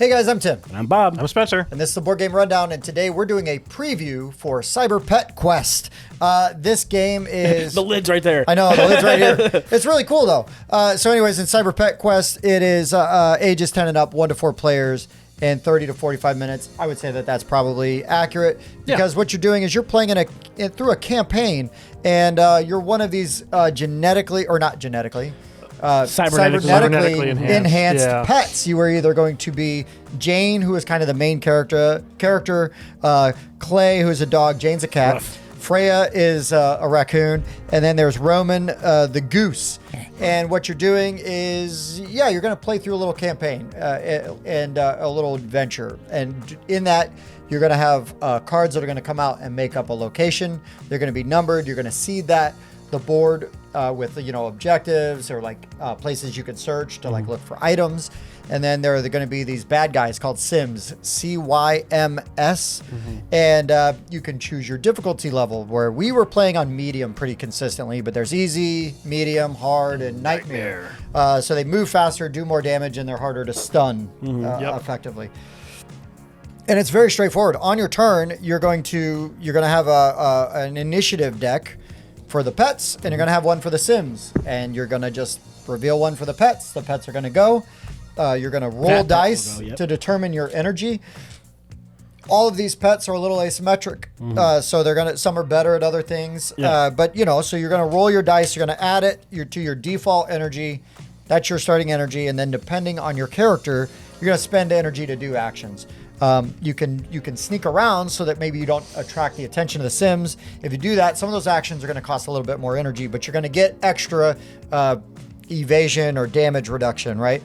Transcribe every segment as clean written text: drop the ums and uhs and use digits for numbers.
Hey guys, I'm Tim. And I'm Bob. I'm Spencer. And this is the Board Game Rundown, and today we're doing a preview for Cyber Pet Quest. This game is... The lid's right there. I know, the lid's right here. It's really cool though. So anyways, in Cyber Pet Quest, it is ages 10 and up, 1 to 4 players, and 30 to 45 minutes. I would say that that's probably accurate because what you're doing is you're playing through a campaign, and you're one of these cybernetically enhanced pets. You are either going to be Jane, who is kind of the main character, Clay, who's a dog, Jane's a cat, Rough. Freya is a raccoon, and then there's Roman, the goose. And what you're doing is, you're going to play through a little campaign and a little adventure. And in that, you're going to have cards that are going to come out and make up a location. They're going to be numbered. You're going to seed the board with objectives or places you can search to look for items. And then there are going to be these bad guys called Sims, CYMS, and you can choose your difficulty level, where we were playing on medium pretty consistently, but there's easy, medium, hard, and nightmare. So they move faster, do more damage, and they're harder to stun effectively. And it's very straightforward. On your turn, you're going to have an initiative deck for the pets, and you're going to have one for the Sims, and you're going to just reveal one for the pets. The pets are going to go. You're going to roll dice to determine your energy. All of these pets are a little asymmetric, so they're some are better at other things. But so you're going to roll your dice. You're going to add it to your default energy. That's your starting energy, and then depending on your character, you're going to spend energy to do actions. You can sneak around so that maybe you don't attract the attention of the Sims. If you do that, some of those actions are going to cost a little bit more energy, but you're going to get extra evasion or damage reduction, right?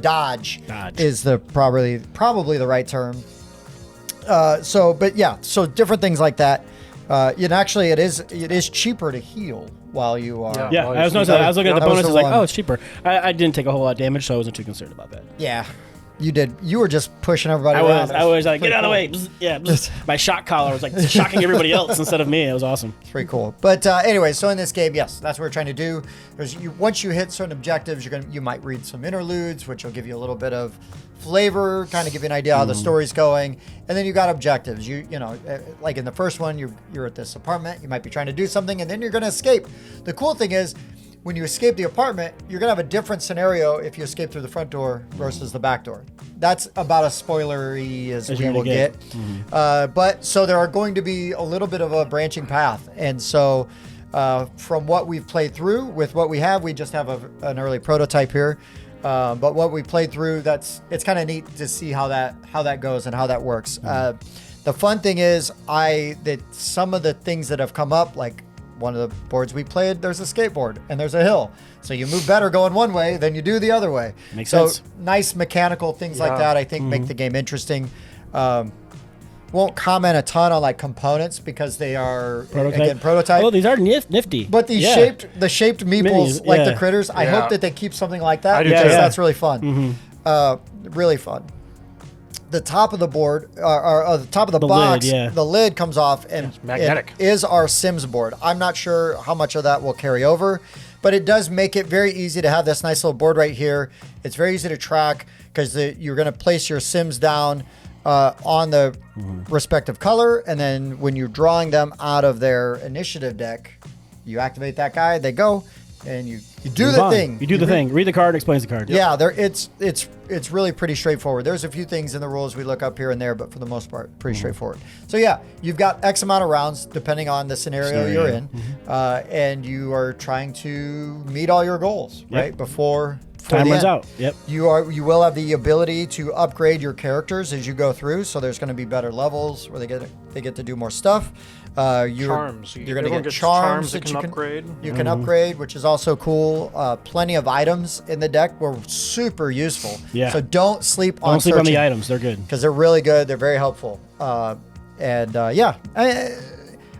Dodge is probably the right term. So different things like that. Actually, it is cheaper to heal while you are. Yeah, I was looking at the bonuses it's cheaper. I didn't take a whole lot of damage, so I wasn't too concerned about that. Yeah. You did. You were just pushing everybody around. I was like, get out of the way. Yeah. My shock collar was shocking everybody else instead of me. It was awesome. It's pretty cool. But anyway, so in this game, yes, that's what we're trying to do. Once you hit certain objectives, you might read some interludes, which will give you a little bit of flavor, kind of give you an idea how the story's going. And then you got objectives. Like in the first one, you're at this apartment. You might be trying to do something, and then you're going to escape. The cool thing is, when you escape the apartment, you're going to have a different scenario if you escape through the front door versus the back door. That's about as spoilery as we will get. But so there are going to be a little bit of a branching path. And so from what we've played through with what we have, we just have an early prototype here. But what we played through, it's kind of neat to see how that goes and how that works. The fun thing is that some of the things that have come up, like one of the boards we played, there's a skateboard and there's a hill. So you move better going one way than you do the other way. Makes sense. Nice mechanical things like that, I think, make the game interesting. Won't comment a ton on components because they are, again, prototype. Oh, these are nifty. But the shaped meeples, Minis, the critters, I hope that they keep something like that. I do because too. that's really fun. Really fun. The top of the board, or the top of the box, the lid comes off, and it's magnetic. It is our Sims board. I'm not sure how much of that will carry over, but it does make it very easy to have this nice little board right here. It's very easy to track because you're going to place your Sims down on the respective color, and then when you're drawing them out of their initiative deck, you activate that guy, they go, and you do the thing. You do the thing. Read the card, explains the card. Yeah, it's really pretty straightforward. There's a few things in the rules we look up here and there, but for the most part, pretty straightforward. So you've got X amount of rounds depending on the scenario you're in, and you are trying to meet all your goals right before time runs out. Yep. You will have the ability to upgrade your characters as you go through. So there's going to be better levels where they get to do more stuff. Charms. You're going to get charms that you can upgrade. You can upgrade, which is also cool. Plenty of items in the deck were super useful. Yeah. So don't sleep on the items. They're good because they're really good. They're very helpful.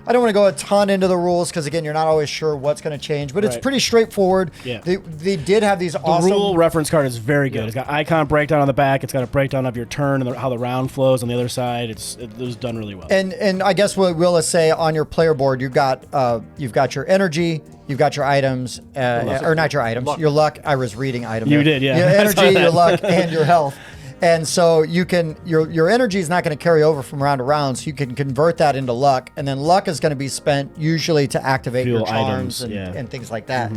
I don't want to go a ton into the rules because, again, you're not always sure what's going to change, but it's pretty straightforward. Yeah. They did have these awesome... The rule reference card is very good. It's got icon breakdown on the back. It's got a breakdown of your turn and how the round flows on the other side. It was done really well. And I guess what we'll say on your player board, you've got your energy, you've got your items, or not your items, your luck. I was reading item. You did, yeah. Your energy, your luck, and your health. And so you can your energy is not going to carry over from round to round, so you can convert that into luck, and then luck is going to be spent usually to activate Fuel your charms items, and things like that.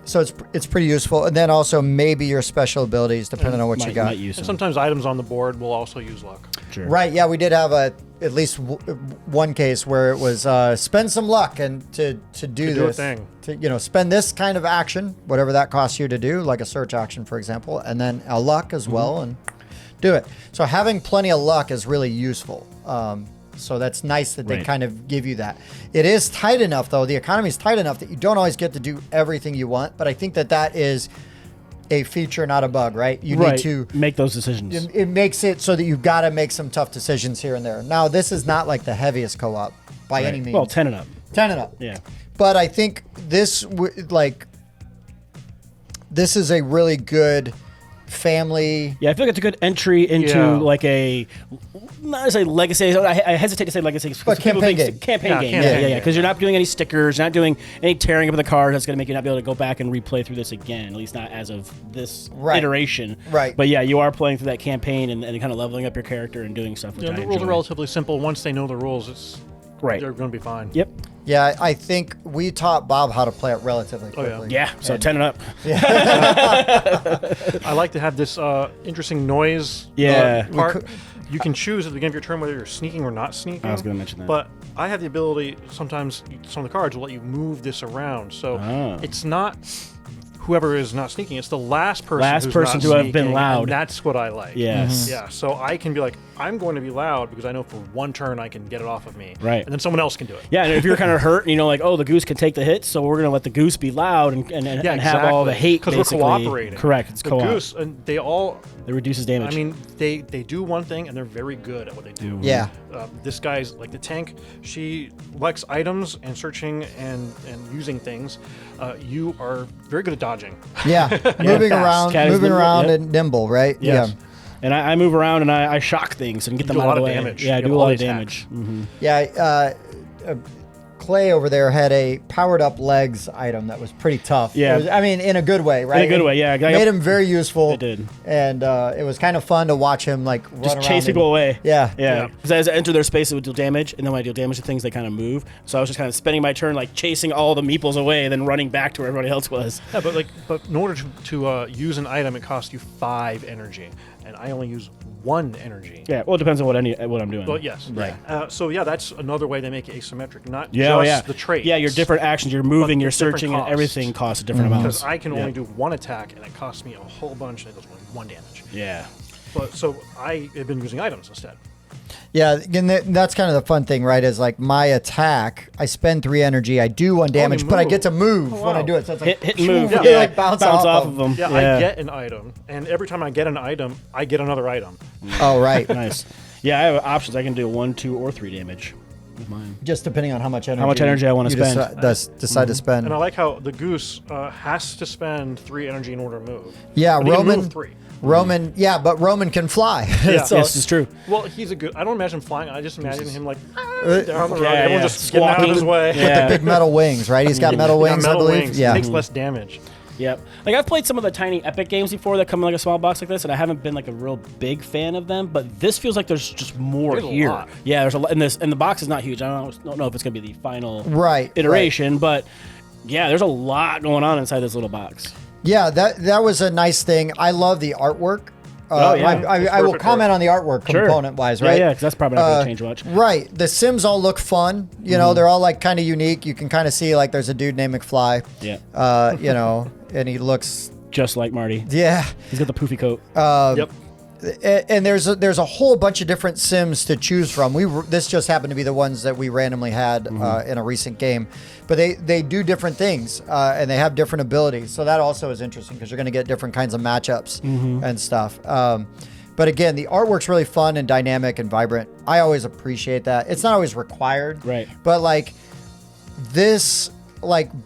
So it's pretty useful, and then also maybe your special abilities depending on what you got. And sometimes items on the board will also use luck. Sure. Right? Yeah, we did have at least one case where it was spend some luck and to do this a thing. to spend this kind of action, whatever that costs you to do, like a search action, for example, and then a luck as well, and do it. So having plenty of luck is really useful. So that's nice that they kind of give you that. It is tight enough, though. The economy is tight enough that you don't always get to do everything you want. But I think that is a feature, not a bug, right? You need to make those decisions. It makes it so that you've got to make some tough decisions here and there. Now, this is not like the heaviest co-op by any means. Well, 10 and up. 10 and up. Yeah. But I think this is a really good family. Yeah, I feel like it's a good entry into like a, not to say legacy. I hesitate to say legacy. But campaign game. Campaign game. Yeah. Because you're not doing any stickers, you're not doing any tearing up of the card that's going to make you not be able to go back and replay through this again, at least not as of this iteration. Right. But yeah, you are playing through that campaign and kind of leveling up your character and doing stuff. Which the rules are relatively simple. Once they know the rules, they're going to be fine. Yep. Yeah, I think we taught Bob how to play it relatively quickly. Yeah, so 10 and up. I like to have this interesting noise part. You can choose at the beginning of your turn whether you're sneaking or not sneaking. I was going to mention that. But I have the ability, sometimes some of the cards will let you move this around. So it's not whoever is not sneaking, it's the last person who's not to have been sneaking, loud. And that's what I like. Yes. Yeah, so I can be like, I'm going to be loud because I know for one turn I can get it off of me. Right. And then someone else can do it. Yeah, and if you're kind of hurt, and the goose can take the hit, so we're going to let the goose be loud and have all the hate, because we're cooperating. Correct, it's co-op. The goose, and it reduces damage. I mean, they do one thing, and they're very good at what they do. Yeah. This guy's, like the tank, she likes items and searching and using things. You are very good at dodging. Yeah, moving around and nimble, right? Yes. Yeah. And I move around and I shock things and get them out of the way. Damage. Yeah, I do a lot of damage. Mm-hmm. Yeah, Clay over there had a powered up legs item that was pretty tough. Yeah. In a good way, right? In a good way, yeah. Made him very useful. It did. And it was kind of fun to watch him run around. Chase people away. Yeah. Yeah. Because as I enter their space, it would deal damage. And then when I deal damage to things, they kind of move. So I was just kind of spending my turn chasing all the meeples away and then running back to where everybody else was. Yeah, but in order to use an item, it costs you 5 energy. And I only use 1 energy. Yeah, well, it depends on what I'm doing. Well, yes. Right. That's another way they make it asymmetric, not just the traits. Yeah, your different actions, you're moving, you're searching, and everything costs a different amount. Because I can only do 1 attack, and it costs me a whole bunch, and it does only 1 damage. Yeah. But so I have been using items instead. Yeah, and that's kind of the fun thing, right? Is my attack, I spend 3 energy, I do 1 damage, but I get to move when I do it. So it's hit and move. Yeah. Bounce off of them. Yeah, I get an item, and every time I get an item, I get another item. Oh, right. Nice. Yeah, I have options. I can do 1, 2, or 3 damage with mine. Just depending on how much energy I want to spend. Decide to spend. And I like how the goose has to spend 3 energy in order to move. Yeah, but Roman. He can move 3. Roman, yeah, but Roman can fly. Yeah. So, yes, it's true. Well, he's a good. I don't imagine flying. I just imagine him down the road. Yeah, Everyone just getting out of his way. with the big metal wings, right? He's got metal wings, I believe. Wings. Yeah, It takes less damage. Yep. I've played some of the tiny epic games before that come in a small box like this, and I haven't been a real big fan of them. But this feels like there's just more here. A lot. Yeah, there's a lot, and the box is not huge. I don't know if it's gonna be the final iteration, but yeah, there's a lot going on inside this little box. Yeah, that was a nice thing. I love the artwork. I will comment on the artwork component-wise, right? Yeah, because that's probably not going to change much. Right. The Sims all look fun. They're all kind of unique. You can kind of see there's a dude named McFly. Yeah. And he looks just like Marty. Yeah. He's got the poofy coat. Yep. And there's a whole bunch of different Sims to choose from. This just happened to be the ones that we randomly had in a recent game, but they do different things and they have different abilities. So that also is interesting because you're going to get different kinds of matchups and stuff. But again, the artwork's really fun and dynamic and vibrant. I always appreciate that. It's not always required, right? But this.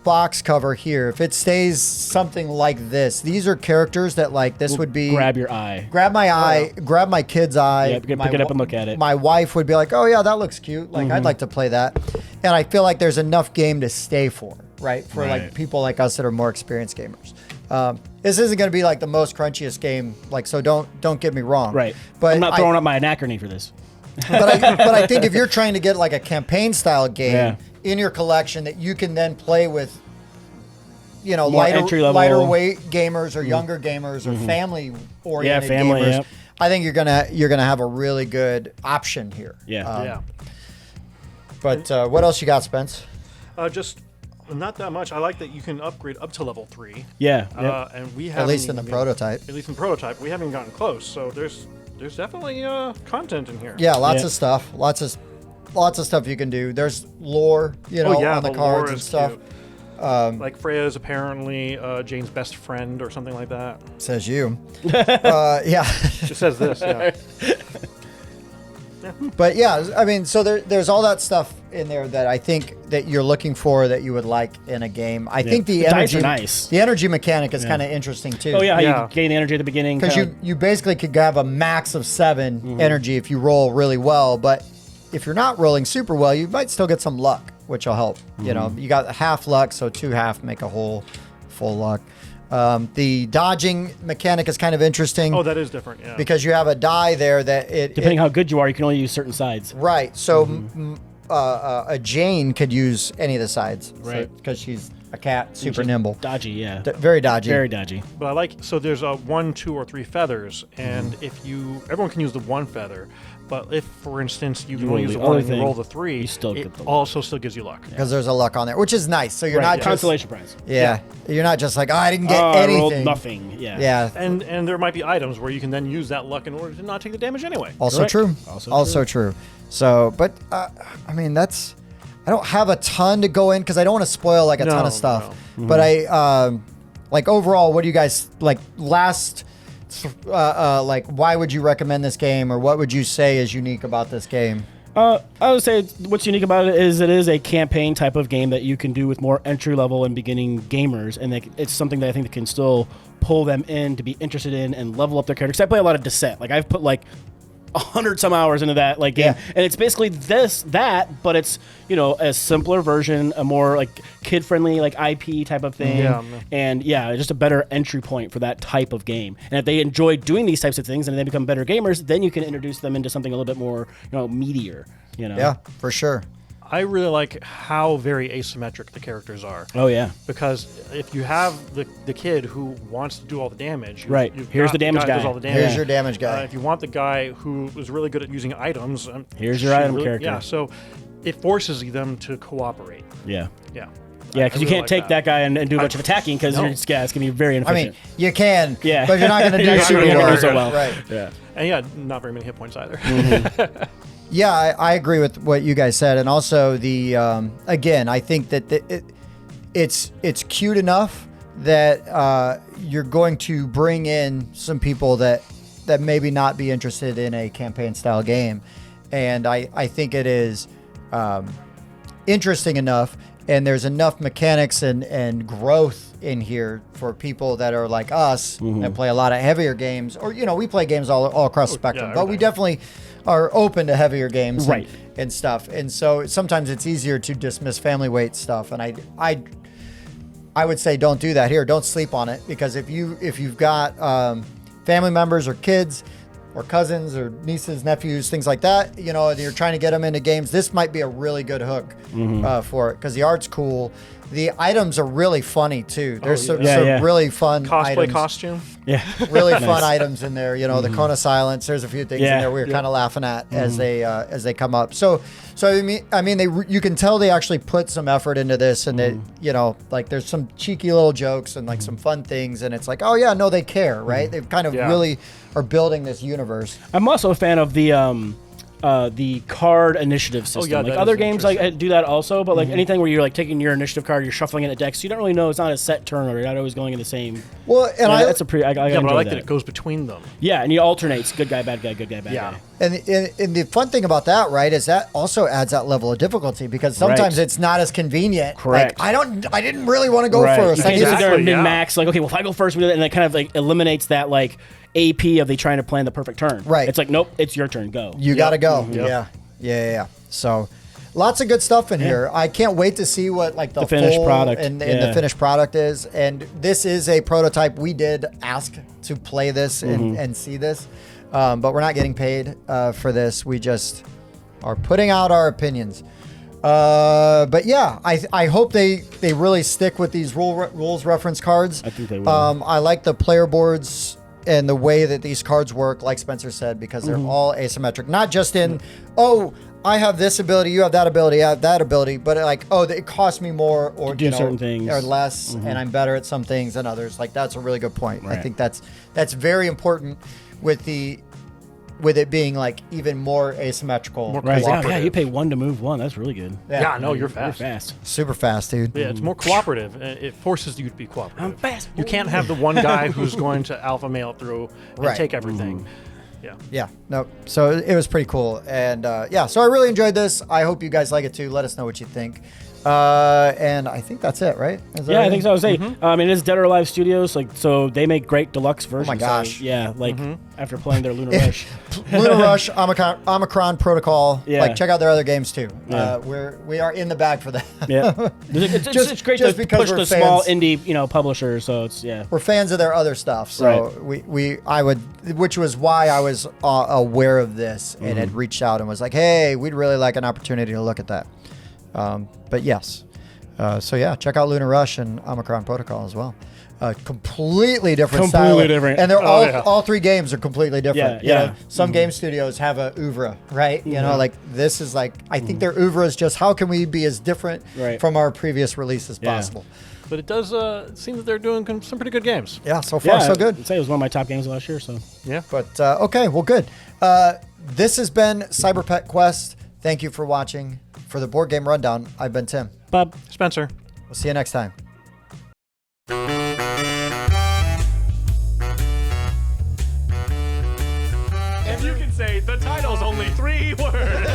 Box cover here, if it stays something like this, these are characters that this would be grab your eye, grab my eye, grab my kid's eye. Yeah, pick it up and look at it. My wife would be like, "Oh yeah, that looks cute. I'd like to play that." And I feel like there's enough game to stay for, right? For people like us that are more experienced gamers. This isn't going to be like the most crunchiest game, like, so don't get me wrong. Right. But I'm not throwing up my anachrony for this. but I think if you're trying to get like a campaign style game in your collection that you can then play with, you know, lighter weight gamers or younger gamers or family oriented gamers, I think you're gonna have a really good option here. But what else you got, Spence? Just not that much. I like that you can upgrade up to level 3. And we have at least in the prototype. At least in prototype, we haven't gotten close. So there's definitely content in here. Yeah, lots of stuff. Lots of stuff you can do. There's lore, you know, on the cards and stuff. Cute. Like Freya is apparently Jane's best friend or something like that. Says you. Yeah. It says this. Yeah. But yeah, I mean, so there's all that stuff in there that I think that you're looking for that you would like in a game. I think the energy, nice. The energy mechanic is kind of interesting too. Oh yeah, how you gain energy at the beginning. Because you basically could have a max of 7 energy if you roll really well, but if you're not rolling super well, you might still get some luck, which will help. You know, you got half luck, so 2 half make a whole full luck. The dodging mechanic is kind of interesting. Oh, that is different, yeah. Because you have a die there that depending how good you are, you can only use certain sides. Right. So a Jane could use any of the sides. Right. Because she's a cat, super nimble. Dodgy, yeah. Very dodgy. Very dodgy. But I like, so there's 1, 2, or 3 feathers, and everyone can use the 1 feather. But if, for instance, you can only use the 1 and you roll the 3, it also still gives you luck. Because there's a luck on there, which is nice. So you're not just, consolation prize. Yeah. You're not just like, I didn't get anything. I rolled nothing. Yeah. Yeah. And there might be items where you can then use that luck in order to not take the damage anyway. Also true. Also true. So, but I mean, I don't have a ton to go in because I don't want to spoil like a ton of stuff. No. But I like overall, what do you guys like like why would you recommend this game, or what would you say is unique about this game? I would say what's unique about it is a campaign type of game that you can do with more entry level and beginning gamers, and it's something that I think that can still pull them in to be interested in and level up their characters. I play a lot of Descent. Like I've put like 100 some hours into that like game, and it's basically that, but it's, you know, a simpler version, a more like kid friendly like IP type of thing, and just a better entry point for that type of game. And if they enjoy doing these types of things and they become better gamers, then you can introduce them into something a little bit more, you know, meatier. You know. Yeah, for sure. I really like how very asymmetric the characters are. Oh yeah. Because if you have the kid who wants to do all the damage, here's the damage guy. Does all the damage. Here's your damage guy. If you want the guy who is really good at using items, here's your item character. Yeah, so it forces them to cooperate. Yeah. Yeah. Yeah, because you can't take that guy and do a bunch of attacking because it's going to be very inefficient. I mean, you can, but you're not going to do super well. So well. Right. Yeah. And not very many hit points either. Yeah, I agree with what you guys said, and also the again, I think that it's cute enough that you're going to bring in some people that maybe not be interested in a campaign style game, and I think it is interesting enough, and there's enough mechanics and growth in here for people that are like us that play a lot of heavier games, or you know, we play games all across the spectrum, but we definitely are open to heavier games and stuff. And so sometimes it's easier to dismiss family weight stuff. And I would say don't do that here. Don't sleep on it, because if you've got family members or kids or cousins or nieces, nephews, things like that, you know, and you're trying to get them into games, this might be a really good hook for it, because the art's cool. The items are really funny too. There's some really fun items. Costume. Yeah. Really fun items in there. You know, the Cone of Silence. There's a few things in there we were kind of laughing at as they come up. So I mean, you can tell they actually put some effort into this, and that, you know, like there's some cheeky little jokes and like some fun things, and it's like, oh yeah, no, they care, right? They've kind of really are building this universe. I'm also a fan of the card initiative system. Like other games like do that also, but like anything where you're like taking your initiative card, you're shuffling in a deck, so you don't really know, it's not a set turn, or you're not always going in the same. Well, and that's a pretty. I but I like that it goes between them. Yeah, and you alternate good guy, bad guy, good guy, bad guy. And the fun thing about that, right, is that also adds that level of difficulty, because sometimes it's not as convenient. Correct. Like, I didn't really want to go first. You can't sit there and min-max, like, okay, well, if I go first, and it kind of like eliminates that like AP of they trying to plan the perfect turn. Right. It's like, nope, it's your turn, go. You got to go. Yeah. So, lots of good stuff in here. I can't wait to see what like the finished full product and the finished product is. And this is a prototype. We did ask to play this and see this, but we're not getting paid for this. We just are putting out our opinions. But yeah, I hope they really stick with these rules reference cards. I think they will. I like the player boards and the way that these cards work, like Spencer said, because they're all asymmetric. Not just in, I have this ability, you have that ability, I have that ability, but like, it costs me more or do certain things or less, and I'm better at some things than others. Like that's a really good point. Right. I think that's very important with it being like even more asymmetrical. More Right. cooperative. Yeah, you pay 1 to move 1. That's really good. Yeah, no, you're fast. You're fast. Super fast, dude. Yeah, it's more cooperative. It forces you to be cooperative. I'm fast. You can't have the one guy who's going to alpha male through and Right. take everything. Yeah. Yeah, no. So it was pretty cool, and so I really enjoyed this. I hope you guys like it too. Let us know what you think. And I think that's it, right? Is that Yeah, I right? think so. I was saying, it is Dead or Alive Studios, like so they make great deluxe versions. my gosh. So, yeah, like after playing their Lunar Rush. Lunar Rush, Omicron Protocol. Yeah. Like check out their other games too. Yeah. We are in the bag for that. Yeah, it's great just to because push we're the small fans. indie publishers. So it's We're fans of their other stuff, so which was why I was aware of this and had reached out and was like, hey, we'd really like an opportunity to look at that. But yes. So yeah, check out Lunar Rush and Omicron Protocol as well. Completely different style. Completely different. And they're all 3 games are completely different. Yeah, You know, some game studios have a oeuvre, right? You know, like this is like, I think their oeuvre is just how can we be as different from our previous release as possible. But it does seem that they're doing some pretty good games. Yeah, so far so good. I'd say it was one of my top games last year. So Yeah. But okay, well, good. This has been Cyber Pet Quest. Thank you for watching. For the Board Game Rundown, I've been Tim. Bob. Spencer. We'll see you next time. And you can say the title's only 3 words.